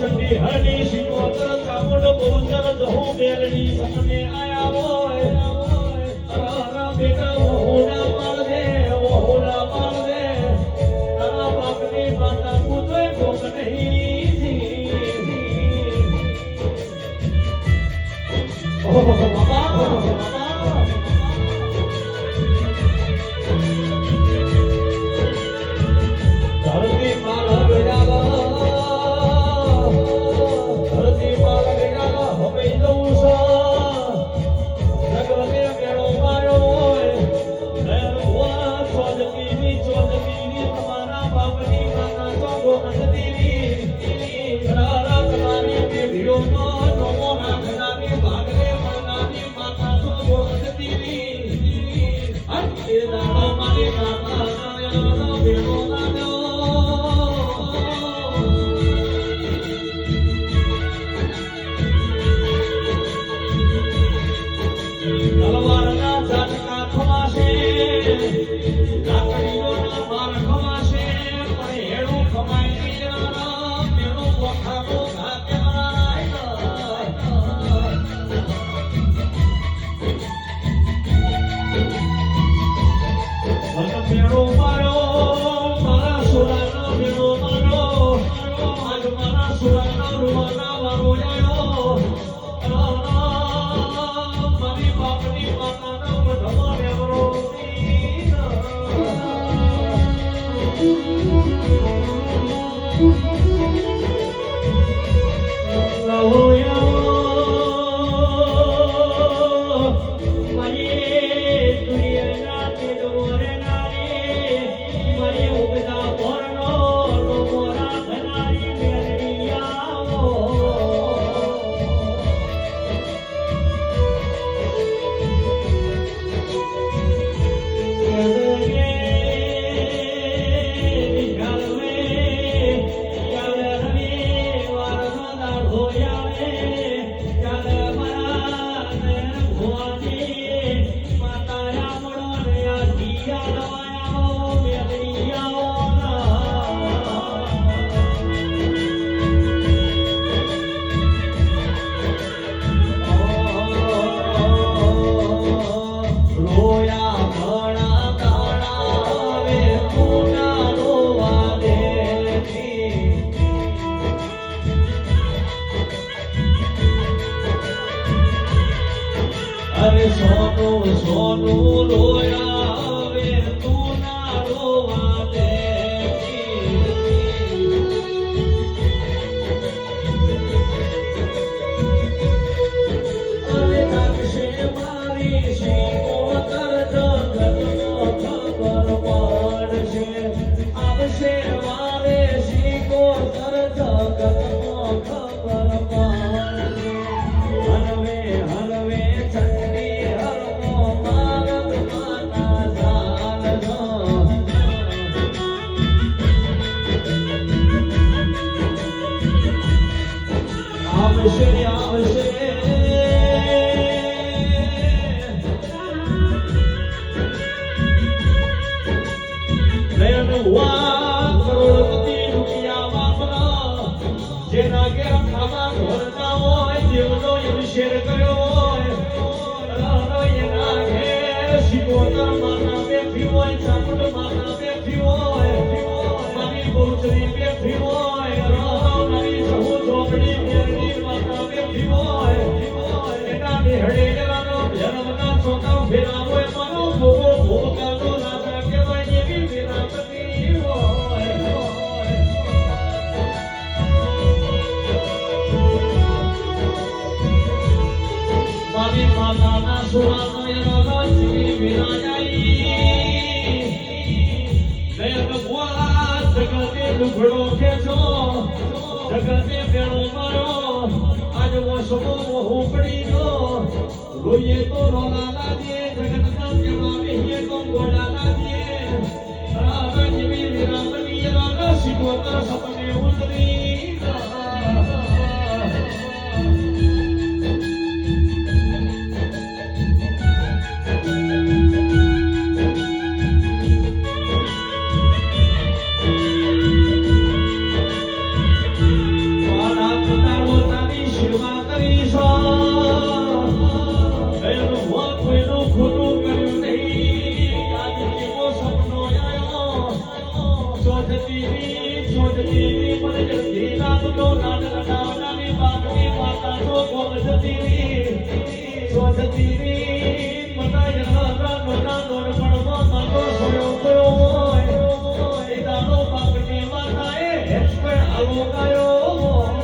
ચંડી હરણી શિકોતર ચામુંડ બહુચર જહુ મેલડી સપને આયા હોય તારા બેટા વહોડા પાડ દે તારા બાપની માતા પૂજોય ભોગ નહીં ધરતી મારા બેડા હવે જવું છે જગવને મેળો માર્યો હોય ચોદકીની તમારા બાપની માતા ચોગો અંધતીની તારા તમારી બેડીઓમાં નમો નાખનારી ભાગલે માતાની માતા ચોગો અંધતીની અંતે દાડો મારી માતા બેડો નાનો તલવારના ઝાટકા ખમાશે લાકડીઓના બાર ખમાશે પણ હેડું ખમાય નહીં મેળો વખાનો ઘાતે મેળો માર્યો મારા સુરાનો મેળો માર્યો આજ મારા સુરાના રૂવાના વારો આવ્યો મારી બાપની માતાનો બધો રેવરો અરે સોનું સોનું રોયા હવે તું ના રોવા દે અરે નાખશે મારી શિકોતર જગતનો ખબર પડશે આવશે મારે શિકોતર જગતનો ખબર પડશે હરવે હરવે આવશે કરોડપતિ રૂપિયા વાપરા જેના ઘેર ખાવા ઘોરતા હોય દેવનો અભિષેક કર્યો હોય એના ઘેર શિકોતર માતા બેઠી હોય ચામુંડ માતા બેઠી હોય મારી બહુચરી બેઠી હોય મારી જહુ ઝોપડી મેરડી માતા બેઠી હોય એના નિહળે જવાનો જન્મના ચોકા ફેરા હોય મારો ભોગો ભોગાનો રાજા કહેવાય એવી વિરાસતી હોય મારી માતાના સુરાનો એનો જીવી વિરાજાઈ ભગવાન જગતે લુગડો ખેંચો જગતે બેડો મારો આજ વસમો વહુ પડી ગયો રોઈએ તો રોલા લાગે જગતના કેવા બેહીએ તો ગોડા લાગે રાજા જેવી વિરામની રાજા શિકોતર સપને ઉતરી મોહિની પણ જતી નામનો નાનક નાવડાની બાપની માતાનો ગોમ જતી રી શોધતી રી મનાય નાનો નાનો પણ માનો સોયો ગયો હોય એ દાનો બાપની માતાએ હેચ પર આલો ગાયો હોય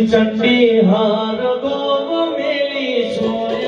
ચંડી હાર ગોમ મેલી સોય